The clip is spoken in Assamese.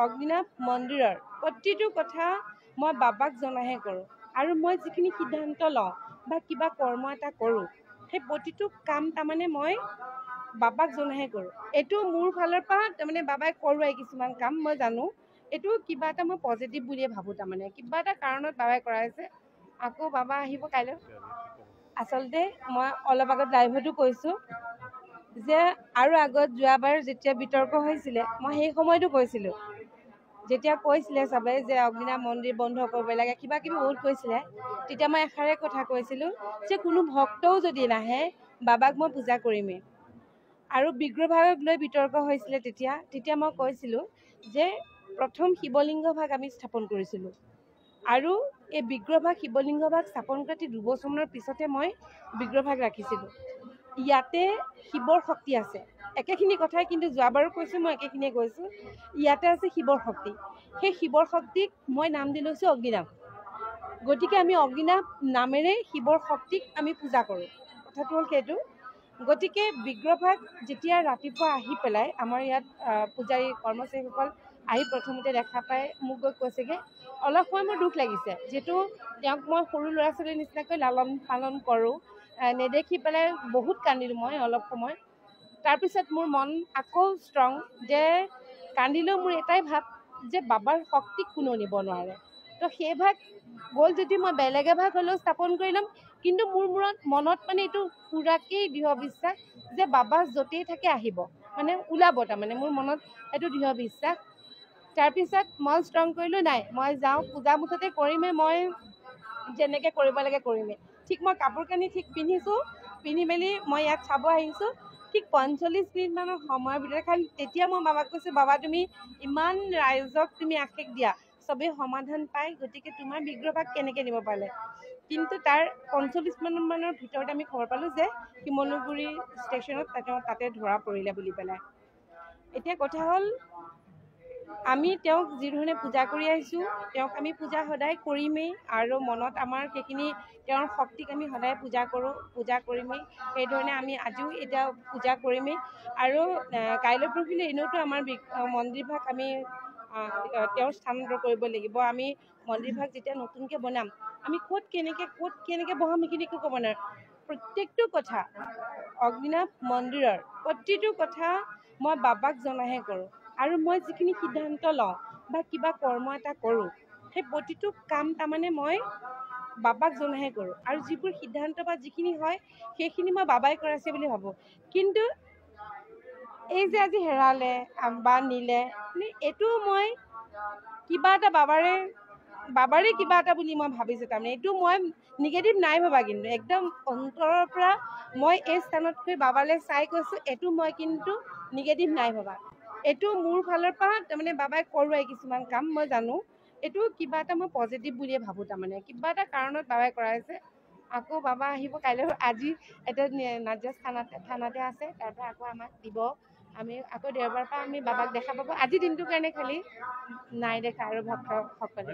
অগ্নিনাভ মন্দিৰৰ প্ৰতিটো কথা মই বাবাক জনাহে কৰোঁ আৰু মই যিখিনি সিদ্ধান্ত লওঁ বা কিবা কৰ্ম এটা কৰোঁ সেই প্ৰতিটো কাম তাৰমানে মই বাবাক জনাহে কৰোঁ। এইটো মোৰ ফালৰ পৰা তাৰমানে বাবাই কৰোৱাই কিছুমান কাম মই জানো এইটো কিবা এটা মই পজিটিভ বুলিয়ে ভাবোঁ। তাৰমানে কিবা এটা কাৰণত বাবাই কৰাইছে। আকৌ বাবা আহিব কাইলৈ। আচলতে মই অলপ আগত লাইভতো কৈছোঁ যে আৰু আগত যোৱাবাৰ যেতিয়া বিতৰ্ক হৈছিলে মই সেই সময়তো কৈছিলোঁ, যেতিয়া কৈছিলে চবে যে অগ্নিনাভ মন্দিৰ বন্ধ কৰিব লাগে কিবা কিবি বহুত কৈছিলে, তেতিয়া মই এষাৰে কথা কৈছিলোঁ যে কোনো ভক্তও যদি নাহে বাবাক মই পূজা কৰিমেই। আৰু বিগ্ৰহভাগক লৈ বিতৰ্ক হৈছিলে তেতিয়া মই কৈছিলোঁ যে প্ৰথম শিৱলিংগ ভাগ আমি স্থাপন কৰিছিলোঁ আৰু এই বিগ্ৰহভাগ শিৱলিংগভাগ স্থাপন কৰা 2 বছৰৰ পিছতে মই বিগ্ৰহভাগ ৰাখিছিলোঁ। ইয়াতে শিৱৰ শক্তি আছে, একেখিনি কথাই কিন্তু যোৱাবাৰো কৈছোঁ, মই একেখিনিয়ে কৈছোঁ। ইয়াতে আছে শিৱৰ শক্তি, সেই শিৱৰ শক্তিক মই নাম দি লৈছোঁ অগ্নিনাভ। গতিকে আমি অগ্নিনাভ নামেৰে শিৱৰ শক্তিক আমি পূজা কৰোঁ। কথাটো হ'ল সেইটো। গতিকে বিগ্ৰহভাগ যেতিয়া ৰাতিপুৱা আহি পেলাই আমাৰ ইয়াত পূজাৰী কৰ্মচাৰীসকল আহি প্ৰথমতে দেখা পাই মোক গৈ কৈছেগৈ, অলপ সময় মোৰ দুখ লাগিছে, যিহেতু তেওঁক মই সৰু ল'ৰা ছোৱালীৰ নিচিনাকৈ লালন পালন কৰোঁ। নেদেখি পেলাই বহুত কান্দিলোঁ মই অলপ সময়। তাৰপিছত মোৰ মন আকৌ ষ্ট্ৰং, যে কান্দিলেও মোৰ এটাই ভাৱ যে বাবাৰ শক্তিক কোনেও নিব নোৱাৰে। তো সেই ভাগ গ'ল যদি মই বেলেগ এভাগ হ'লেও স্থাপন কৰি ল'ম, কিন্তু মোৰ মনত মানে এইটো পুৰাকেই দৃঢ় বিশ্বাস যে বাবা য'তেই থাকে আহিব, মানে ওলাব। তাৰমানে মোৰ মনত এইটো দৃঢ় বিশ্বাস। তাৰপিছত মই ষ্ট্ৰং কৰিলোঁ, নাই মই যাওঁ, পূজা মুঠতে কৰিমেই, মই যেনেকৈ কৰিব লাগে কৰিমেই। ঠিক মই কাপোৰ কানি ঠিক পিন্ধিছোঁ, পিন্ধি মেলি মই ইয়াত চাব আহিছোঁ। ঠিক 45 মিনিটমানৰ সময়ৰ ভিতৰত, কাৰণ তেতিয়া মই বাবাক কৈছোঁ, বাবা তুমি ইমান ৰাইজক তুমি আশীষ দিয়া, চবেই সমাধান পায়, গতিকে তোমাৰ বিগ্ৰহভাগ কেনেকৈ নিব পাৰিলে। কিন্তু তাৰ 45 মিনিটমানৰ ভিতৰত আমি খবৰ পালোঁ যে শিমলুগুৰি ষ্টেচনত তাতে ধৰা পৰিলে বুলি পেলাই। এতিয়া কথা হ'ল, আমি তেওঁক যিধৰণে পূজা কৰি আহিছোঁ, তেওঁক আমি পূজা সদায় কৰিমেই আৰু মনত আমাৰ সেইখিনি তেওঁৰ শক্তিক আমি সদায় পূজা কৰোঁ, পূজা কৰিমেই। সেইধৰণে আমি আজিও এতিয়া পূজা কৰিমেই। আৰু কাইলৈ পৰহিলৈ এনেওতো আমাৰ মন্দিৰভাগ আমি তেওঁৰ স্থানান্তৰ কৰিব লাগিব। আমি মন্দিৰভাগ যেতিয়া নতুনকৈ বনাম, আমি ক'ত কেনেকৈ বহাম সেইখিনি একো ক'ব নোৱাৰোঁ। প্ৰত্যেকটো কথা অগ্নিনাভ মন্দিৰৰ প্ৰতিটো কথা মই বাবাক জনাহে কৰোঁ আৰু মই যিখিনি সিদ্ধান্ত লওঁ বা কিবা কৰ্ম এটা কৰোঁ সেই প্ৰতিটো কাম তাৰমানে মই বাবাক জনাহে কৰোঁ। আৰু যিবোৰ সিদ্ধান্ত বা যিখিনি হয় সেইখিনি মই বাবাই কৰাইছে বুলি ভাবোঁ। কিন্তু এই যে আজি হেৰালে বা নিলে, এইটো মই কিবা এটা বাবাৰে কিবা এটা বুলি মই ভাবিছোঁ। তাৰমানে এইটো মই নিগেটিভ নাই ভবা, কিন্তু একদম অন্তৰৰ পৰা মই এই স্থানতকৈ বাবালৈ চাই কৈছোঁ, এইটো মই কিন্তু নিগেটিভ নাই ভবা। এইটো মোৰ ফালৰ পৰা তাৰমানে বাবাই কৰোৱাই কিছুমান কাম মই জানো, এইটো কিবা এটা মই পজিটিভ বুলিয়ে ভাবোঁ। তাৰমানে কিবা এটা কাৰণত বাবাই কৰাইছে। আকৌ বাবা আহিব কাইলৈ। আজি এতিয়া নাজিৰা থানাতে আছে, তাৰপৰা আকৌ আমাক দিব। আমি আকৌ দেওবাৰৰ পৰা আমি বাবাক দেখা পাব। আজি দিনটোৰ কাৰণে খালি নাই দেখা আৰু ভক্তসকলে।